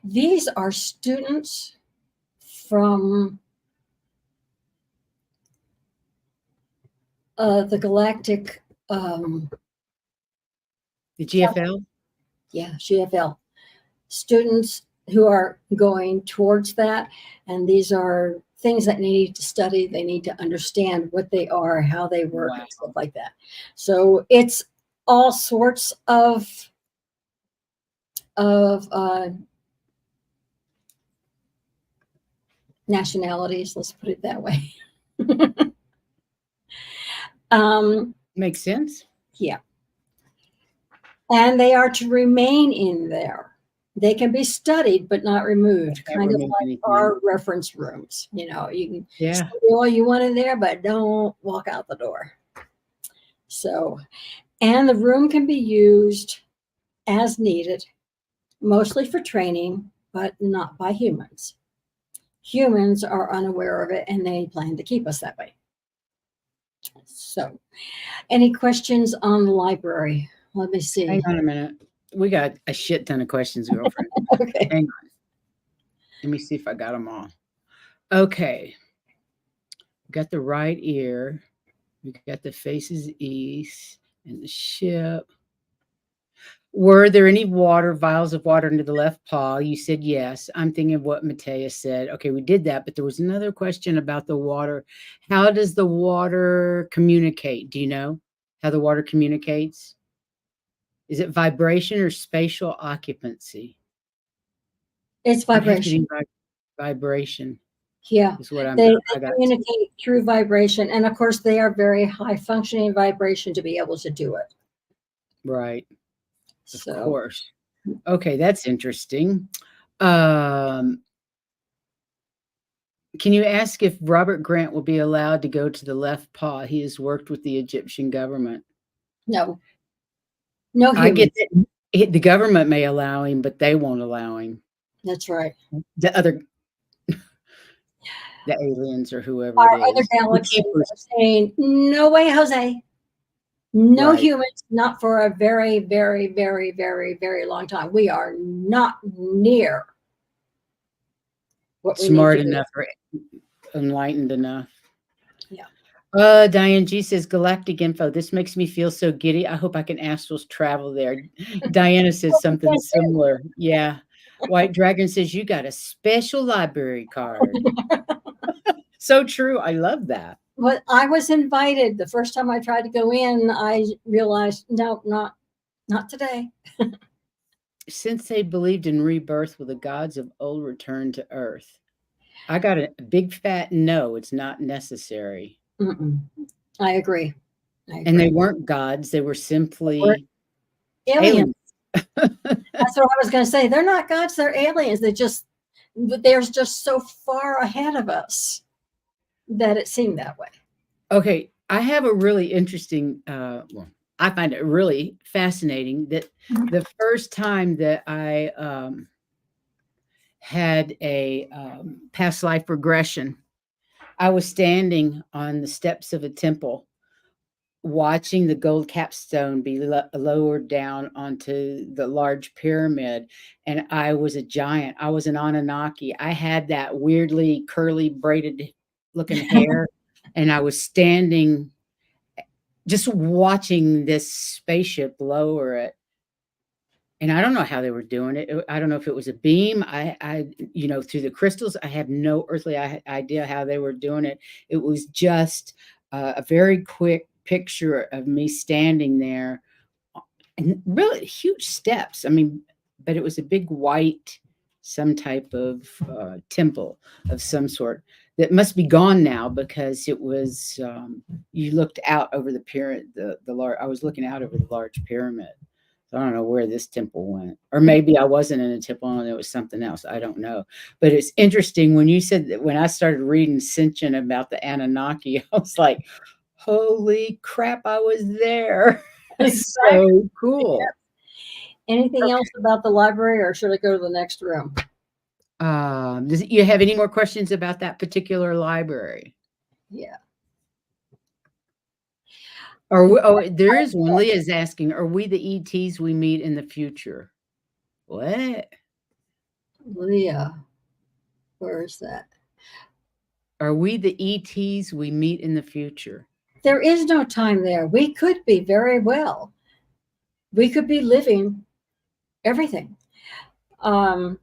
these are students from the galactic, The GFL? yeah, GFL students who are going towards that. And these are things that they need to study. They need to understand what they are, how they work, Wow. and stuff like that. So it's all sorts of nationalities. Let's put it that way. Makes sense. Yeah. And they are to remain in there. They can be studied but not removed, Can't kind of remove like anything. our reference rooms. You know, you can Yeah. study all you want in there, but don't walk out the door. So, and the room can be used as needed, mostly for training, but not by humans. Humans are unaware of it and they plan to keep us that way. So, any questions on the library? Let me see. Hang on a minute. We got a shit ton of questions, girlfriend. Okay. Hang on. Let me see if I got them all. Okay. Got the right ear. We got the faces east and the ship. Were there any vials of water into the left paw? You said yes. I'm thinking of what Matea said. Okay, we did that, but there was another question about the water. How does the water communicate? Do you know how the water communicates? Is it vibration or spatial occupancy? It's I'm have to vibration. do vibration. Yeah, Is what they I got. communicate through vibration. And of course, they are very high functioning vibration to be able to do it. Right. Of So, course. Okay, that's interesting. Um, can you ask if Robert Grant will be allowed to go to the left paw? He has worked with the Egyptian government. no, no I get humans. that the government may allow him, but they won't allow him. That's right. The aliens or whoever Our it other is. The galaxies keepers. are saying, no way, Jose. No Right. humans, not for a very, very, very, very, very long time. We are not near what we need Smart to be. enough or enlightened enough. Yeah. Diane G says galactic info. This makes me feel so giddy. I hope I can astral travel there. Diana says something similar. Yeah. White Dragon says you got a special library card. So true. I love that. Well, I was invited. The first time I tried to go in, I realized, no, not today. Since they believed in rebirth, will the gods of old return to earth? I got a big fat no, it's not necessary. Mm-mm. I agree. And they weren't gods, they were simply Aliens. aliens. That's what I was going to say. They're not gods, they're aliens. They're just so far ahead of us that it seemed that way. Okay, I have a really interesting, well, I find it really fascinating that the first time that I had a past life regression, I was standing on the steps of a temple watching the gold capstone be lowered down onto the large pyramid, and I was a giant. I was an Anunnaki. I had that weirdly curly braided looking hair, and I was standing just watching this spaceship lower it. And I don't know how they were doing it. I don't know if it was a beam. Through the crystals, I have no earthly idea how they were doing it. It was just a very quick picture of me standing there, and really huge steps. I mean, but it was a big white, some type of temple of some sort that must be gone now because it was. You looked out over the pyramid. The large. I was looking out over the large pyramid. So I don't know where this temple went, or maybe I wasn't in a temple and it was something else. I don't know. But it's interesting when you said that when I started reading Sitchin about the Anunnaki, I was like, holy crap, I was there. Exactly. So cool. Anything else about the library, or should I go to the next room? Does you have any more questions about that particular library? Yeah. There is one. Leah's asking, are we the ETs we meet in the future? What? Leah, where is that? Are we the ETs we meet in the future? There is no time there. We could be very well. We could be living everything. There's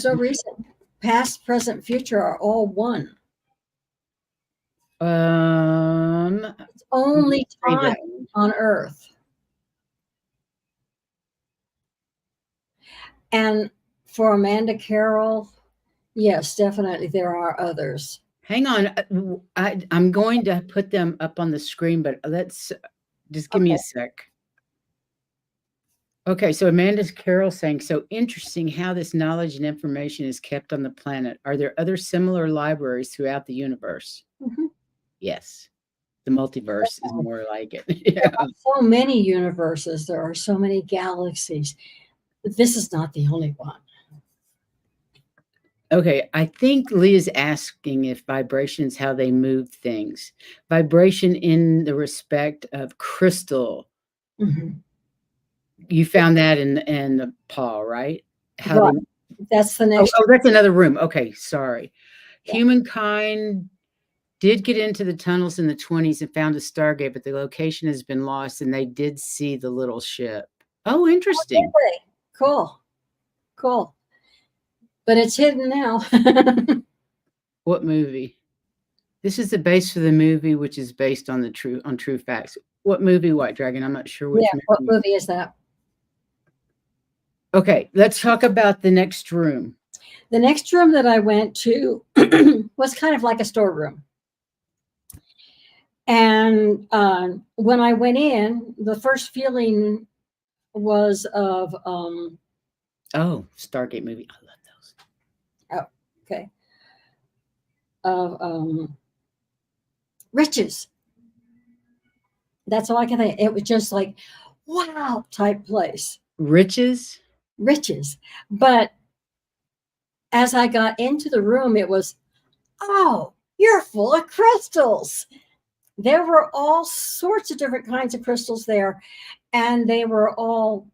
no reason. Past, present, future are all one. It's only time on Earth. And for Amanda Carroll, yes, definitely there are others. Hang on. I'm going to put them up on the screen, but let's just give me a sec. Okay, so Amanda Carroll saying, so interesting how this knowledge and information is kept on the planet. Are there other similar libraries throughout the universe? Mm-hmm. Yes. The multiverse is more like it. Yeah. There are so many universes. There are so many galaxies. This is not the only one. Okay, I think Leah's asking if vibrations, how they move things. Vibration in the respect of crystal. Mm-hmm. You found that in Paul, right? Right. That's the next. Oh, that's another room. Okay, sorry. Yeah. Humankind did get into the tunnels in the 1920s and found a Stargate, but the location has been lost, and they did see the little ship. Oh, interesting. Cool. Cool. But it's hidden now. What movie? This is the base for the movie, which is based on true facts. What movie, White Dragon? I'm not sure which movie. What movie is that? Okay, let's talk about the next room. The next room that I went to was kind of like a storeroom. And when I went in, the first feeling was of Stargate movie. I love those. Oh, okay. Of riches. That's all I can think. It was just like, wow, type place. Riches. But as I got into the room, it was, oh, you're full of crystals. There were all sorts of different kinds of crystals there, and they were all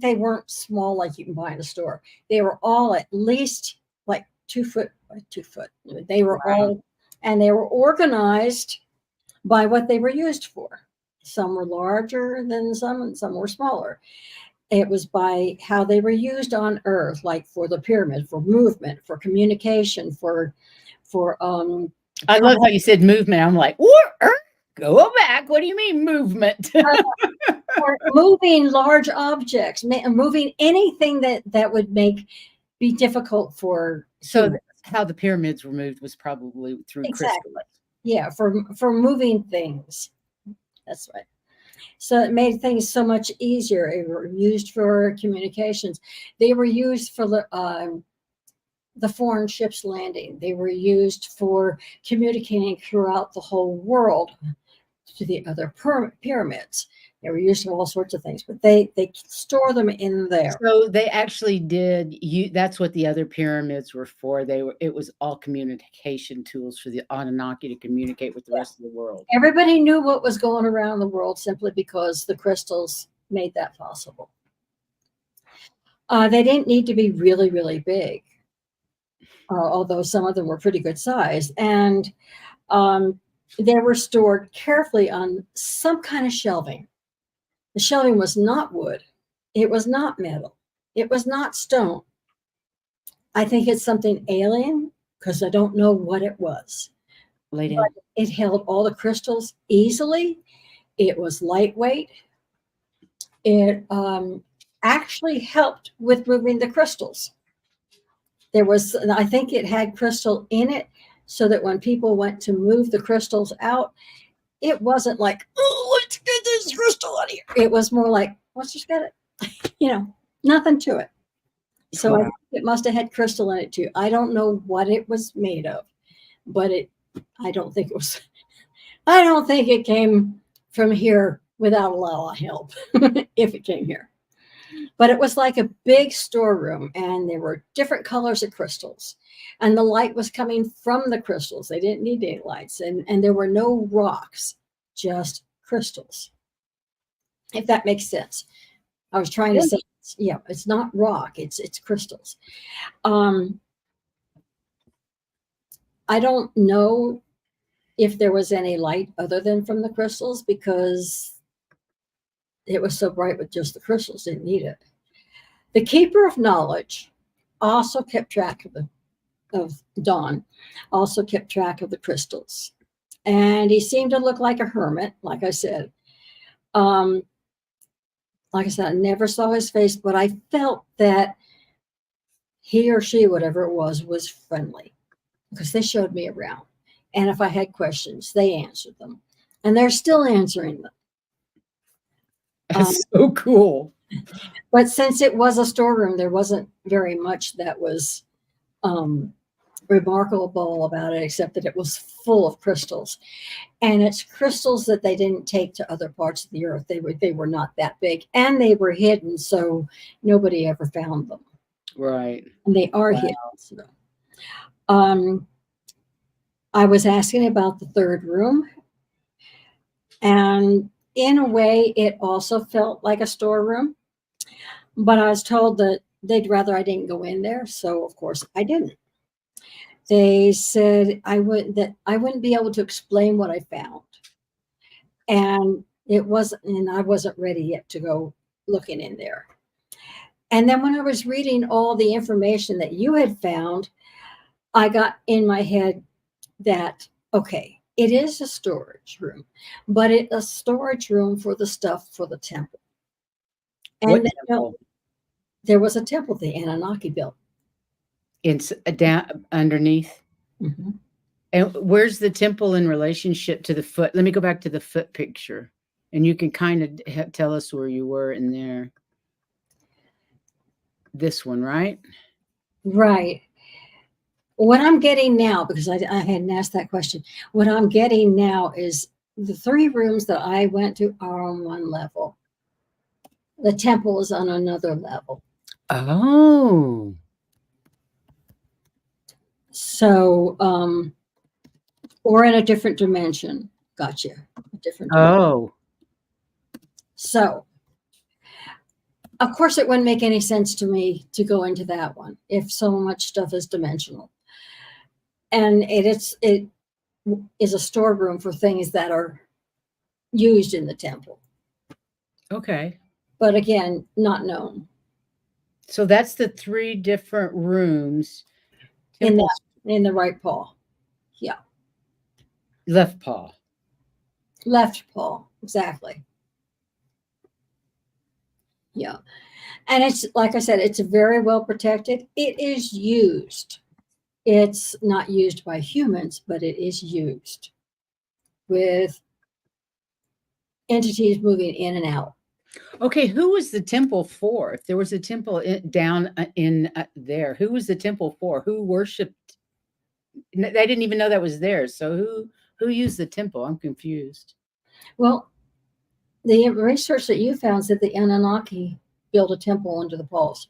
they weren't small like you can buy in a store. They were all at least like 2 foot by 2 foot. They were all, and they were organized by what they were used for. Some were larger than some, and some were smaller. It was by how they were used on Earth, like for the pyramid, for movement, for communication, for I love how you said movement. I'm like, go back. What do you mean movement? For moving large objects, moving anything that would be difficult for. So how the pyramids were moved was probably through crystals. Yeah, for moving things. That's right. So it made things so much easier. They were used for communications. They were used for the foreign ships landing. They were used for communicating throughout the whole world to the other pyramids. They were used for all sorts of things, but they store them in there. So they actually did. That's what the other pyramids were for. It was all communication tools for the Anunnaki to communicate with the rest of the world. Everybody knew what was going around the world simply because the crystals made that possible. They didn't need to be really, really big, although some of them were pretty good size. And they were stored carefully on some kind of shelving. The shelving was not wood. It was not metal. It was not stone. I think it's something alien because I don't know what it was. But it held all the crystals easily. It was lightweight. It actually helped with moving the crystals. I think it had crystal in it so that when people went to move the crystals out, it wasn't like, oh, let's get this crystal out of here. It was more like, let's just get it. Nothing to it. So I think it must have had crystal in it too. I don't know what it was made of, but I don't think it came from here without a lot of help if it came here. But it was like a big storeroom, and there were different colors of crystals, and the light was coming from the crystals. They didn't need any lights, and there were no rocks, just crystals, if that makes sense. I was trying to say, yeah, it's not rock, it's crystals. I don't know if there was any light other than from the crystals, because it was so bright with just the crystals, didn't need it. The keeper of knowledge also kept track of Dawn, also kept track of the crystals. And he seemed to look like a hermit, like I said. Like I said, I never saw his face, but I felt that he or she, whatever it was friendly, because they showed me around. And if I had questions, they answered them. And they're still answering them. That's so cool. But since it was a storeroom, there wasn't very much that was remarkable about it, except that it was full of crystals. And it's crystals that they didn't take to other parts of the earth. They were not that big, and they were hidden, so nobody ever found them. Right. And they are hidden. So. I was asking about the third room, and in a way, it also felt like a storeroom. But I was told that they'd rather I didn't go in there, so of course I didn't. They said I wouldn't be able to explain what I found, and I wasn't ready yet to go looking in there. And then when I was reading all the information that you had found, I got in my head that, okay, it is a storage room, but it's a storage room for the stuff for the temple. And what temple? There was a temple the Anunnaki built. It's down underneath. Mm-hmm. And where's the temple in relationship to the foot? Let me go back to the foot picture, and you can kind of tell us where you were in there. This one, right? Right. What I'm getting now, because I hadn't asked that question, what I'm getting now is the three rooms that I went to are on one level. The temple is on another level. Oh. So, or in a different dimension. Gotcha. A different dimension. Oh. So, of course, it wouldn't make any sense to me to go into that one if so much stuff is dimensional. And it is a storeroom for things that are used in the temple. Okay. But again, not known. So that's the three different rooms. In the right paw. Yeah. Left paw. Left paw. Exactly. Yeah. And it's, like I said, it's very well protected. It is used. It's not used by humans, but it is used with entities moving in and out. Okay, who was the temple for? If there was a temple down in there, who was the temple for? Who worshipped? They didn't even know that was there. So who used the temple? I'm confused. Well, the research that you found said the Anunnaki built a temple under the poles.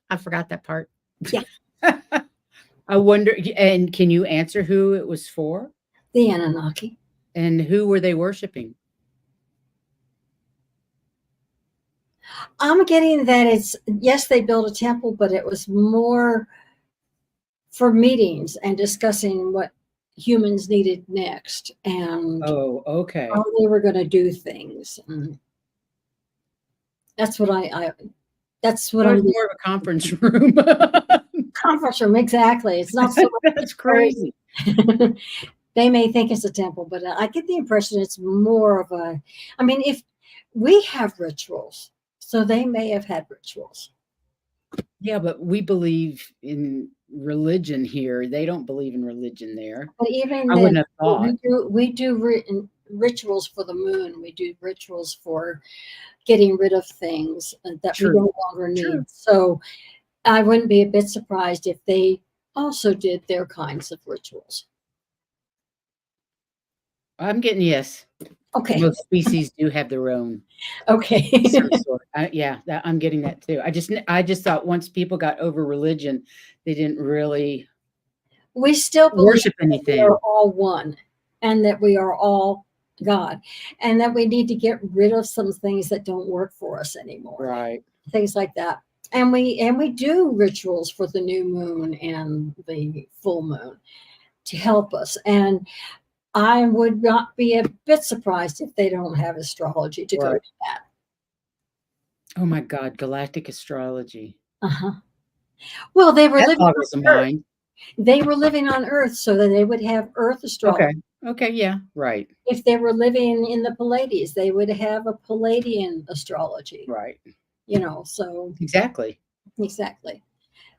I forgot that part. Yeah. I wonder, and can you answer who it was for? The Anunnaki. And who were they worshiping? I'm getting that yes, they built a temple, but it was more for meetings and discussing what humans needed next and okay, how they were going to do things. And that's what that's what I'm more of a conference room. Conference room, exactly. It's not so much. That's crazy. They may think it's a temple, but I get the impression it's more of a, I mean, if we have rituals, so they may have had rituals. Yeah, but we believe in religion here. They don't believe in religion there. But even I then, wouldn't have thought. we do rituals for the moon. We do rituals for getting rid of things that we no longer need. True. So I wouldn't be a bit surprised if they also did their kinds of rituals. I'm getting yes. Okay. Most species do have their own Okay. some sort. Yeah, I'm getting that too. I just thought once people got over religion, they didn't really We still believe worship that we are anything. all one and that we are all God, and that we need to get rid of some things that don't work for us anymore. Right. Things like that. And we do rituals for the new moon and the full moon to help us. And I would not be a bit surprised if they don't have astrology to go Right. to that. Oh my God, galactic astrology. Uh-huh. Well, they were That living boggles the on Earth. mind. They were living on Earth so that they would have Earth astrology. Okay. Okay, yeah, right. If they were living in the Pallades, they would have a Palladian astrology. Right. So Exactly. exactly.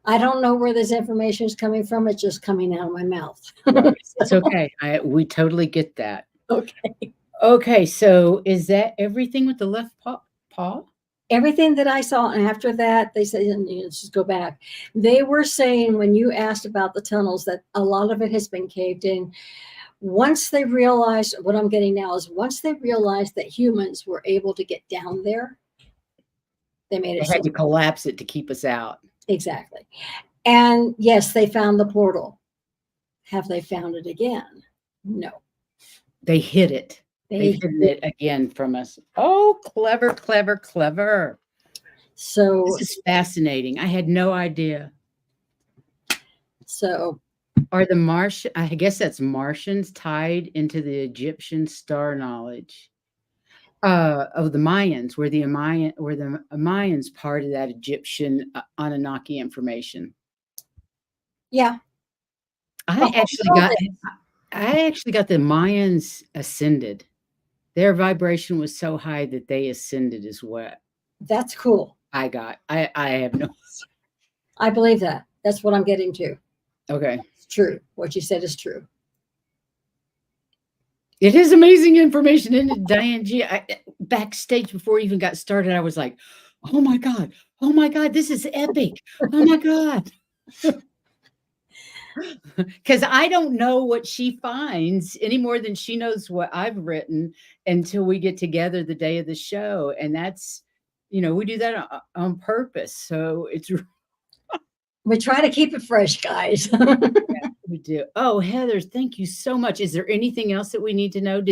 I don't know where this information is coming from. It's just coming out of my mouth. Right. It's okay. We totally get that. Okay. Okay, so is that everything with the left paw? Everything that I saw, and after that, they said, let's just go back. They were saying when you asked about the tunnels that a lot of it has been caved in. Once they realized, what I'm getting now is once they realized that humans were able to get down there, they made They it had so. to collapse it to keep us out. Exactly. And yes, they found the portal. Have they found it again? No. They hid it. They've They hidden it again from us. Oh, clever, clever, clever. so This is fascinating. I had no idea. so Are the Martian, I guess that's Martians tied into the Egyptian star knowledge of the Mayans, were the Mayans part of that Egyptian Anunnaki information? yeah. The I actually whole world got is. I actually got the Mayans ascended. Their vibration was so high that they ascended as well. That's cool. I have no. I believe that. That's what I'm getting to. Okay. It's true. What you said is true. It is amazing information, isn't it, Diane G? Backstage before we even got started, I was like, oh my God. Oh my God. This is epic. Oh my God. Because I don't know what she finds any more than she knows what I've written until we get together the day of the show. And that's, we do that on purpose. So it's We try to keep it fresh, guys. we do. Oh, Heather, thank you so much. Is there anything else that we need to know?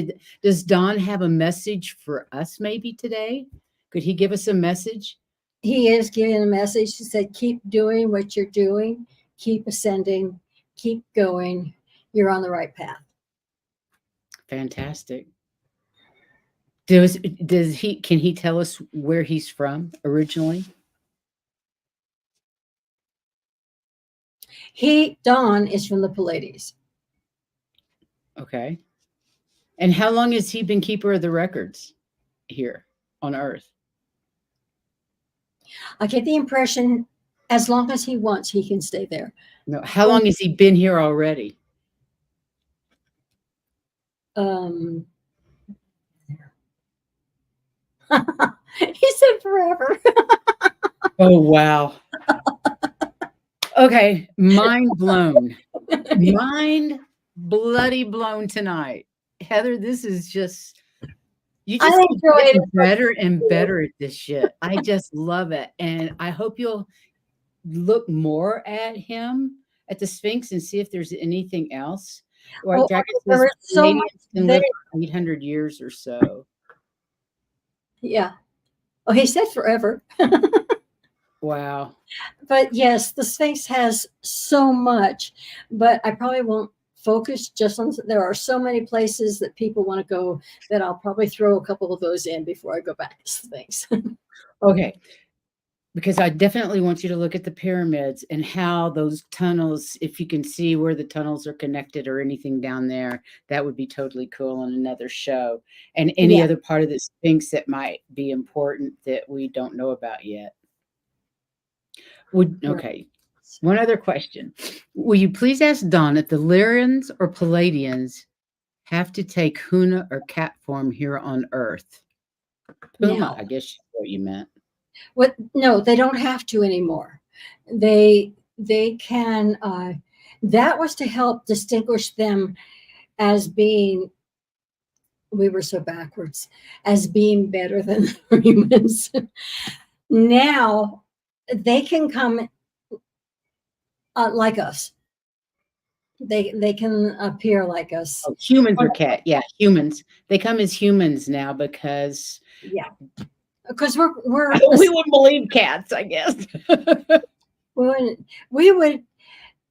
Does Don have a message for us maybe today? Could he give us a message? He is giving a message. He said, keep doing what you're doing, keep ascending, keep going. You're on the right path. Fantastic. Can he tell us where he's from originally? Don is from the Pallades. Okay. And how long has he been keeper of the records here on Earth? I get the impression as long as he wants, he can stay there. No. How long has he been here already? He said forever. Oh, wow. Okay. Mind blown. Mind bloody blown tonight. Heather, this is just, you just keep getting better and better at this shit. I just love it. And I hope you'll look more at him, at the Sphinx, and see if there's anything else. Or there is so much can live for 800 years or so. Yeah. Oh, he said forever. Wow. But yes, the Sphinx has so much, but I probably won't focus just on, there are so many places that people want to go that I'll probably throw a couple of those in before I go back to Sphinx. Okay. Because I definitely want you to look at the pyramids and how those tunnels, if you can see where the tunnels are connected or anything down there, that would be totally cool on another show. And any other part of the Sphinx that might be important that we don't know about yet. Okay. One other question. Will you please ask Don if the Lyrians or Palladians have to take Huna or cat form here on Earth? Puma, I guess is what you meant. No, they don't have to anymore. They can, that was to help distinguish them as being We were so backwards as being better than humans. Now they can come like us. They can appear like us. Oh, humans are cat. Yeah, humans. They come as humans now because Yeah, because we're we wouldn't believe cats, I guess. we would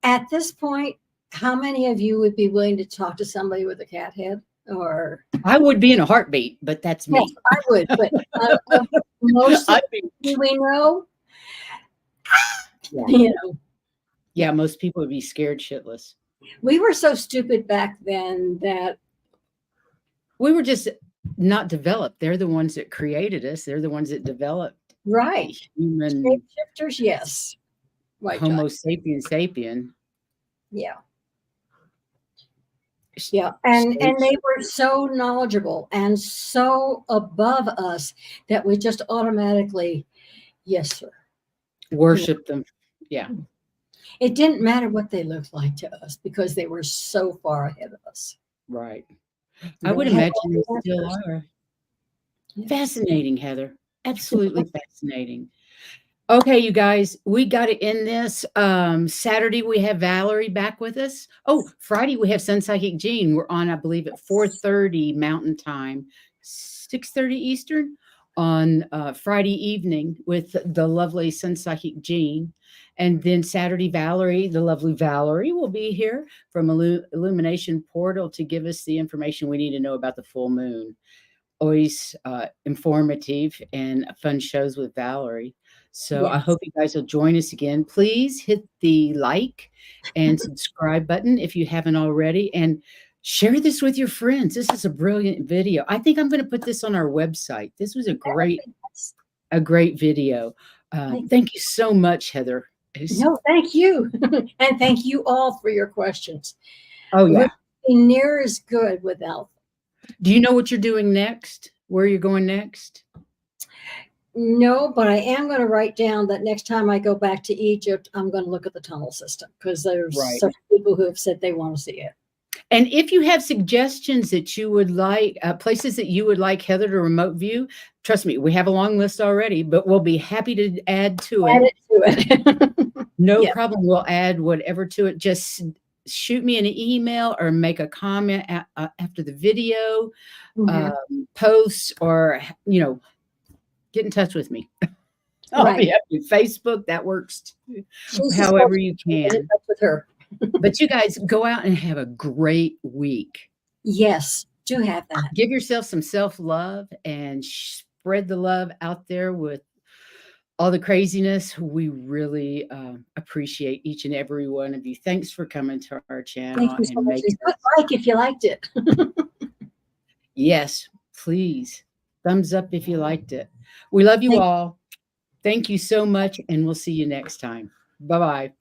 at this point. How many of you would be willing to talk to somebody with a cat head? Or I would be in a heartbeat, but that's me. yes, I would. But most of we know, yeah. you know, Yeah, most people would be scared shitless. We were so stupid back then that we were just not developed. They're the ones that created us. They're the ones that developed. Right. Human shapeshifters, yes. White Homo sapien sapien. Yeah. Yeah. And they were so knowledgeable and so above us that we just automatically, yes, sir. Worship them. Yeah. It didn't matter what they looked like to us because they were so far ahead of us. Right. I would imagine they still are. Yeah. Fascinating, Heather. Absolutely fascinating. Okay, you guys, we got to end this. Saturday, we have Valerie back with us. Oh, Friday, we have Sun Psychic Jean. We're on, I believe, at 4:30 Mountain Time, 6:30 Eastern on Friday evening with the lovely Sun Psychic Jean. And then Saturday, Valerie, the lovely Valerie, will be here from Illumination Portal to give us the information we need to know about the full moon. Always informative and fun shows with Valerie. So yes. I hope you guys will join us again. Please hit the like and subscribe button if you haven't already, and share this with your friends. This is a brilliant video. I think I'm going to put this on our website. This was a great video. Thank you so much, Heather. No, thank you. And thank you all for your questions. Oh, yeah. We're near as good without them. Do you know what you're doing next? Where you're going next? No, but I am going to write down that next time I go back to Egypt, I'm going to look at the tunnel system because there's some people who have said they want to see it. And if you have suggestions that you would like, places that you would like Heather to remote view, trust me, we have a long list already, but we'll be happy to add to it. No problem. We'll add whatever to it. Just shoot me an email or make a comment after the video, posts, or, get in touch with me. I'll be happy. Facebook, that works too. However you can. Get in touch with her. But you guys go out and have a great week. Yes, do have that. Give yourself some self-love and spread the love out there with all the craziness. We really appreciate each and every one of you. Thanks for coming to our channel. Thank you so much. Like if you liked it. Yes, please. Thumbs up if you liked it. We love you all. Thank you so much, and we'll see you next time. Bye-bye.